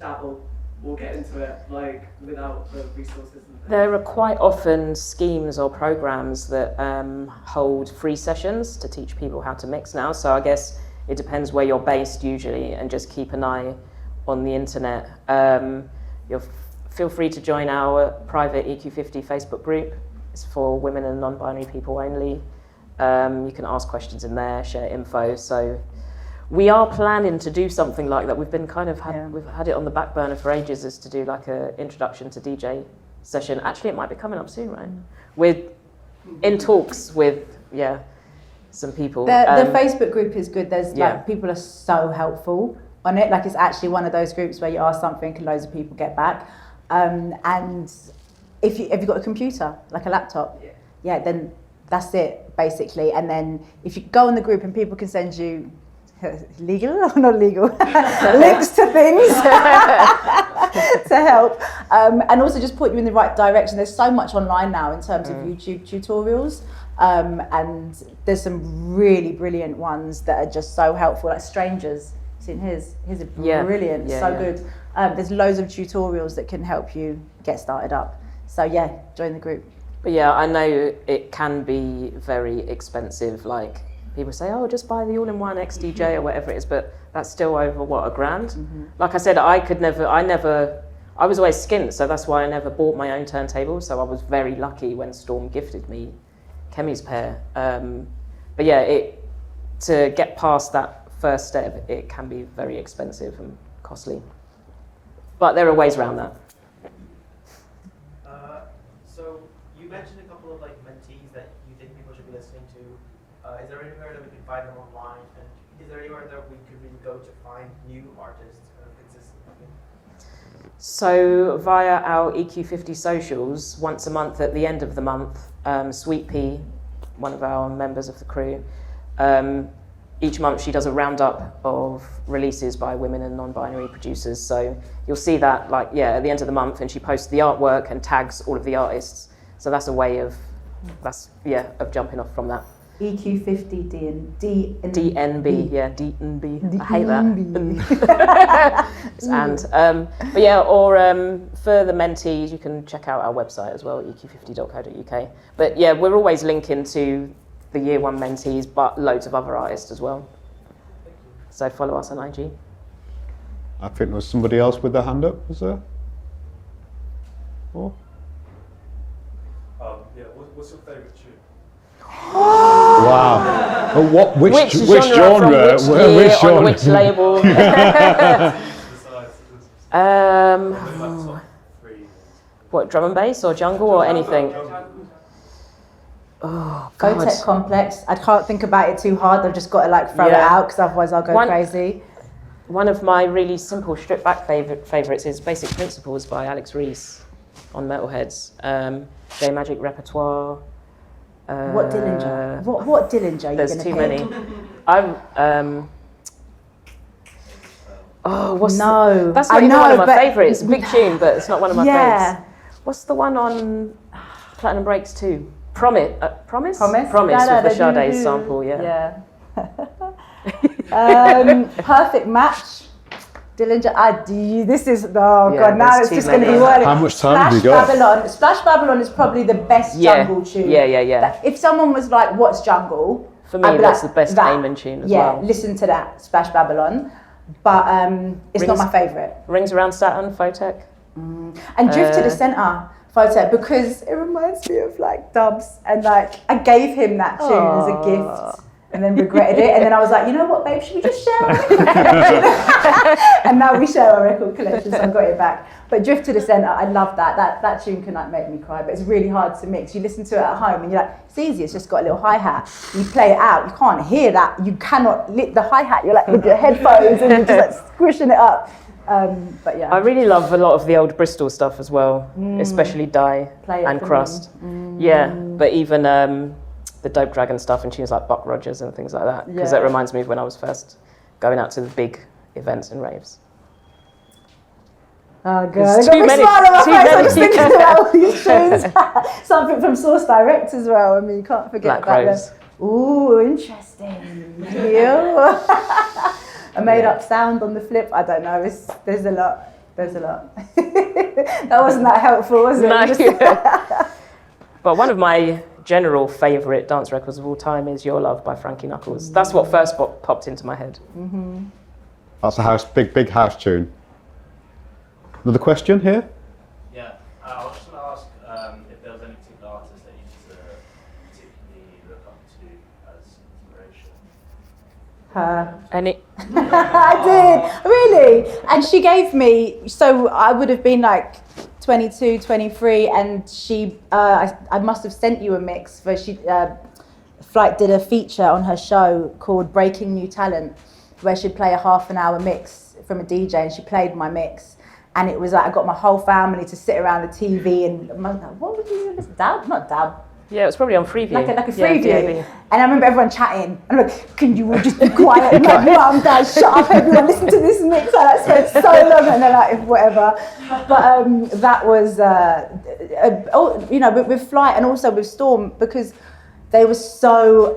dabble or get into it, like, without the resources and things?
There are quite often schemes or programs that hold free sessions to teach people how to mix now. So I guess it depends where you're based usually, and just keep an eye on the internet. Feel free to join our private EQ50 Facebook group. It's for women and non-binary people only. You can ask questions in there, share info. So we are planning to do something like that. We've been we've had it on the back burner for ages, is to do like a introduction to DJ session. Actually, it might be coming up soon, right? We're in talks with, some people.
The Facebook group is good. There's like, people are so helpful on it. Like, it's actually one of those groups where you ask something and loads of people get back. And if you've got a computer, like a laptop, then that's it, basically. And then if you go in the group and people can send you legal or not legal links to things to help, and also just put you in the right direction. There's so much online now in terms of YouTube tutorials, and there's some really brilliant ones that are just so helpful, like Strangers. Seen his are brilliant, good. There's loads of tutorials that can help you get started up. So join the group.
But I know it can be very expensive. Like, people say, oh, just buy the all-in-one XDJ or whatever it is, but that's still over, $1,000? Like I said, I was always skint, so that's why I never bought my own turntable. So I was very lucky when Storm gifted me Kemi's pair. But to get past that first step, it can be very expensive and costly. But there are ways around that.
So you mentioned a couple of like mentees that you think people should be listening to. Is there anywhere that we can find them online? And is there anywhere that we could really go to find new artists consistently?
So via our EQ50 socials, once a month at the end of the month, Sweet Pea, one of our members of the crew, each month she does a roundup of releases by women and non-binary producers. So you'll see that at the end of the month, and she posts the artwork and tags all of the artists. So that's a way of jumping off from that.
EQ50
DNB, yeah, DNB. I hate that. For the mentees, you can check out our website as well, eq50.co.uk. But yeah, we're always linking to the year one mentees, but loads of other artists as well. So follow us on IG.
I think there was somebody else with their hand up, was there? Oh.
What's your favourite tune?
Wow. Well, which genre?
From which year, on which label? What, drum and bass or jungle or anything? Oh, God.
Photech Complex. I can't think about it too hard. I've just got to throw it out because otherwise I'll go crazy.
One of my really simple stripped back favourites is Basic Principles by Alex Reese on Metalheads. J Magic Repertoire.
What Dillinger? What Dillinger are you
There's
going to
too
pick?
many. That's
I
not even
know,
one of my
but-
favourites. It's a big tune, but it's not one of my
Yeah.
favourites. What's the one on Platinum Breaks 2? Promise? Promise with
Da-da-da-do-do.
the Sade sample,
Yeah. Perfect Match. Dillinger. This is, God, now
there's
it's
too
just going to
many.
be whirling.
How much time have you got?
Splash Babylon is probably the best jungle tune.
Yeah.
If someone was like, what's jungle?
For me,
I'd be
that's
like,
the best
that.
Amen tune as
Yeah,
well.
listen to that, Splash Babylon. But it's not my favourite.
Rings Around Saturn, Photech.
And Drift to the Centre, Photech, because it reminds me of Dubs, and I gave him that tune as a gift and then regretted it, and then I was like, you know what, babe, should we just share our record collection? And now we share our record collection, so I got it back. But Drift to the Centre, I love that. That tune can make me cry, but it's really hard to mix. You listen to it at home and you're like, it's easy, it's just got a little hi-hat. You play it out, you can't hear that, you cannot lit the hi-hat, you're with your headphones and you're just squishing it up. But yeah.
I really love a lot of the old Bristol stuff as well, especially Die
Play it
and
for
Crust. Yeah, but even the Dope Dragon stuff and tunes like Buck Rogers and things like that, because that reminds me of when I was first going out to the big events and raves.
Oh god,
There's
I got a big
too
smile on my
many.
face. I'm just thinking about all these tunes. Something from Source Direct as well. I mean, you can't forget
Black
about
Rose.
them. Ooh, interesting. Yeah. A made-up sound on the flip. I don't know. There's a lot. That wasn't that helpful, was it?
No. But one of my general favourite dance records of all time is Your Love by Frankie Knuckles. That's what first popped into my head.
That's a big house tune. Another question here?
Yeah, I was just going to ask if there was any particular artist that you particularly look up to as inspiration.
Her.
Any?
I did, really. And she gave me, so I would have been 22, 23, and she, I must have sent you a mix, for Flight did a feature on her show called Breaking New Talent, where she'd play a half an hour mix from a DJ, and she played my mix. And it was I got my whole family to sit around the TV and what would you do this? Dab? Not dab.
Yeah, it was probably on Freeview.
Like a Freeview.
DAB.
And I remember everyone chatting. And I'm like, can you all just be quiet? And I'm like, Mum, Dad, shut up, everyone, listen to this mix. And I spent so long, and they're like, whatever. But that was, with Flight and also with Storm, because they were so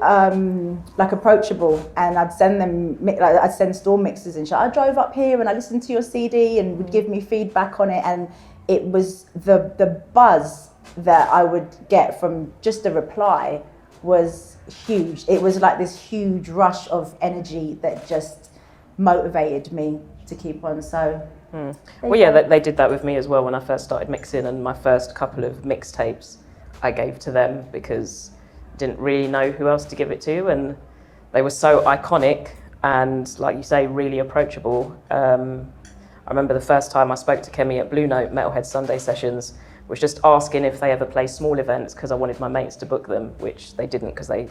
approachable, and I'd send Storm mixes and shit. I drove up here and I listened to your CD and would give me feedback on it, and it was the buzz that I would get from just a reply was huge. It was like this huge rush of energy that just motivated me to keep on. So.
Well, yeah, they did that with me as well when I first started mixing, and my first couple of mixtapes I gave to them because didn't really know who else to give it to, and they were so iconic and, like you say, really approachable. I remember the first time I spoke to Kemi at Blue Note Metalhead Sunday Sessions was just asking if they ever play small events because I wanted my mates to book them, which they didn't because they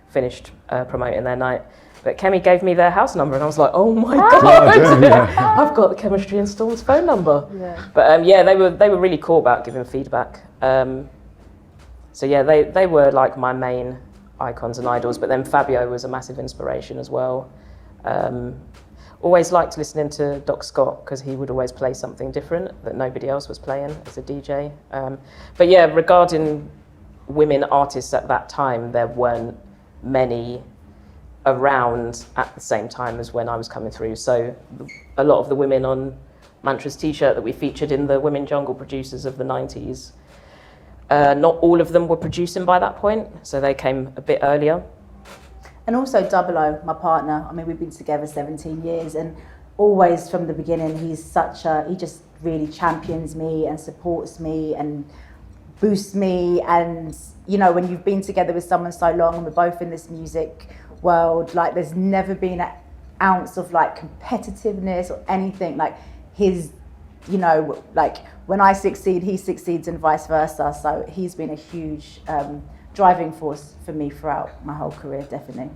finished promoting their night. But Kemi gave me their house number, and I was like, oh my God,
yeah.
I've got the Chemistry and Storm's phone number.
Yeah.
But they were really cool about giving feedback. So yeah, they were like my main icons and idols. But then Fabio was a massive inspiration as well. Always liked listening to Doc Scott because he would always play something different that nobody else was playing as a DJ. But yeah, regarding women artists at that time, there weren't many around at the same time as when I was coming through. So a lot of the women on Mantra's t-shirt that we featured in the Women Jungle Producers of the 90s, not all of them were producing by that point, so they came a bit earlier.
And also Double O, my partner. I mean, we've been together 17 years, and always from the beginning, he just really champions me and supports me and boosts me. And, you know, when you've been together with someone so long and we're both in this music world, like there's never been an ounce of like competitiveness or anything. Like his, you know, like when I succeed, he succeeds and vice versa. So he's been a huge driving force for me throughout my whole career, definitely.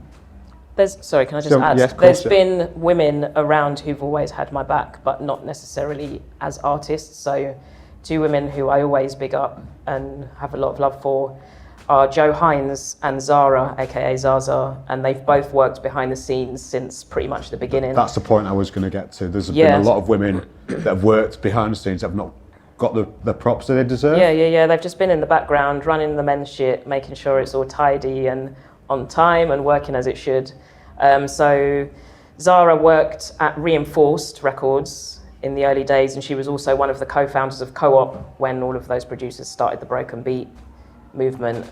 Sorry, can I just add?
Yes,
there's been women around who've always had my back, but not necessarily as artists. So 2 women who I always big up and have a lot of love for are Jo Hines and Zara, aka Zaza, and they've both worked behind the scenes since pretty much the beginning.
That's the point I was going to get to. There's been a lot of women that have worked behind the scenes that have not got the props that they deserve.
Yeah. They've just been in the background, running the men's shit, making sure it's all tidy and on time and working as it should. So Zara worked at Reinforced Records in the early days, and she was also one of the co-founders of Co-op when all of those producers started the Broken Beat movement.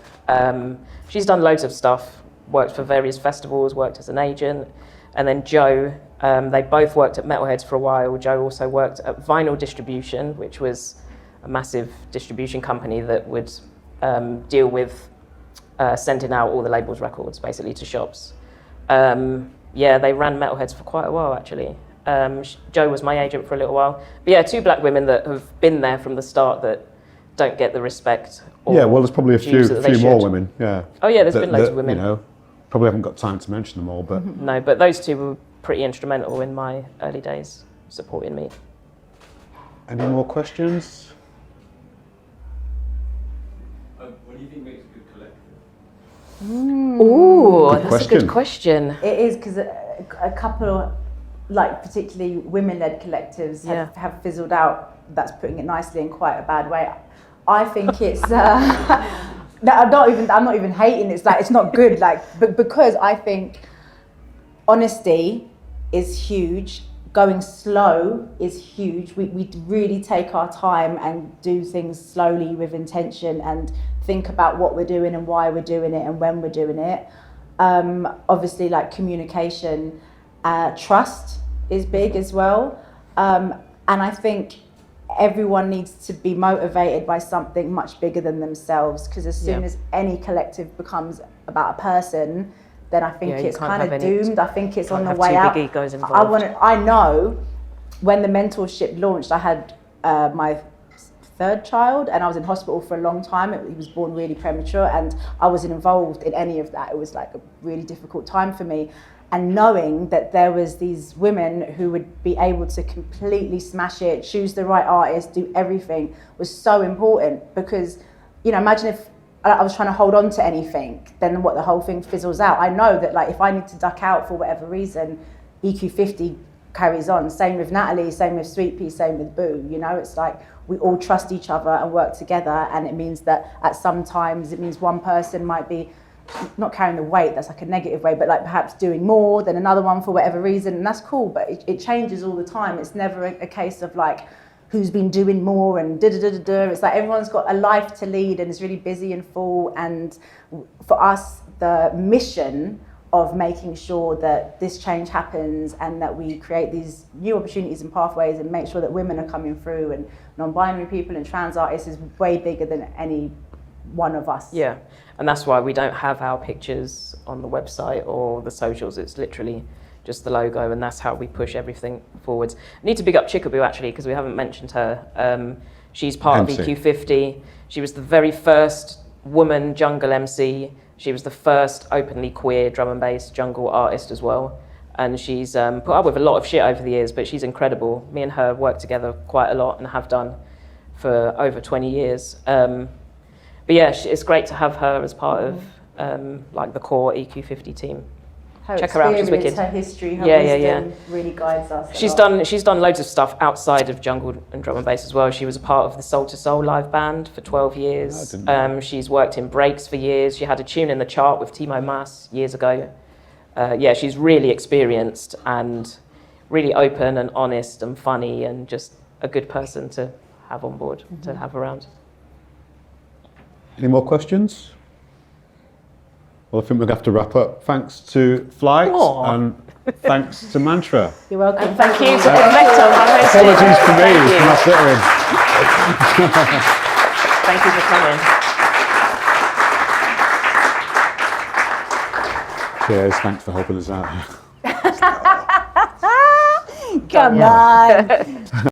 She's done loads of stuff, worked for various festivals, worked as an agent. And then Jo, they both worked at Metalheads for a while. Jo also worked at Vinyl Distribution, which was a massive distribution company that would deal with sending out all the labels' records basically to shops. They ran Metalheads for quite a while actually. Jo was my agent for a little while. But yeah, 2 black women that have been there from the start that don't get the respect.
Well, there's probably a few more women. Yeah.
Oh yeah, there's been loads of women.
You know, probably haven't got time to mention them all, but
no, but those 2 were pretty instrumental in my early days, supporting me.
Any more questions?
What do you think makes a good collective?
Ooh, that's a good question.
It is, because a couple, like particularly women-led collectives have fizzled out. That's putting it nicely, in quite a bad way. I think it's I'm not even hating. It's like it's not good. But because I think honesty is huge. Going slow is huge. We really take our time and do things slowly with intention and think about what we're doing and why we're doing it and when we're doing it. Obviously, like communication, trust is big as well. And I think everyone needs to be motivated by something much bigger than themselves, because as soon as any collective becomes about a person, then I think it's kind of doomed. I think it's on the way out.
Big egos involved.
I know when the mentorship launched, I had my 3rd child and I was in hospital for a long time. He was born really premature and I wasn't involved in any of that. It was like a really difficult time for me. And knowing that there was these women who would be able to completely smash it, choose the right artist, do everything, was so important. Because, you know, imagine if I was trying to hold on to anything, then what, the whole thing fizzles out. I know that, like, if I need to duck out for whatever reason, EQ50 carries on. Same with Natalie, same with Sweet Pea, same with Boo. You know, it's like we all trust each other and work together. And it means that at some times, it means one person might be not carrying the weight, that's like a negative way, but like perhaps doing more than another one for whatever reason, and that's cool, but it changes all the time. It's never a case of like who's been doing more and da-da-da-da-da. It's like everyone's got a life to lead and is really busy and full. And for us, the mission of making sure that this change happens and that we create these new opportunities and pathways and make sure that women are coming through and non-binary people and trans artists is way bigger than any one of us.
Yeah, and that's why we don't have our pictures on the website or the socials. It's literally just the logo, and that's how we push everything forwards. I need to big up Chickaboo actually, because we haven't mentioned her. She's part of EQ50. She was the very first woman jungle MC. She was the first openly queer drum and bass jungle artist as well. And she's put up with a lot of shit over the years, but she's incredible. Me and her work together quite a lot and have done for over 20 years. But yeah, it's great to have her as part of like the core EQ50 team.
Her
Check her out, she's
experience,
wicked.
her history, her
Yeah.
wisdom really guides us. a
She's
lot.
done loads of stuff outside of jungle and drum and bass as well. She was a part of the Soul to Soul live band for 12 years.
I didn't know.
She's worked in breaks for years. She had a tune in the chart with Timo Maas years ago. Yeah, she's really experienced and really open and honest and funny and just a good person to have on board, to have around.
Any more questions? Well, I think we're going to have to wrap up. Thanks to Flight
Aw.
and thanks to Mantra.
You're welcome.
And thank you to
Thank
Vector for hosting.
Apologies for me
Thank you.
for not sitting.
Thank you for coming.
Cheers, thanks for helping us out.
Come on.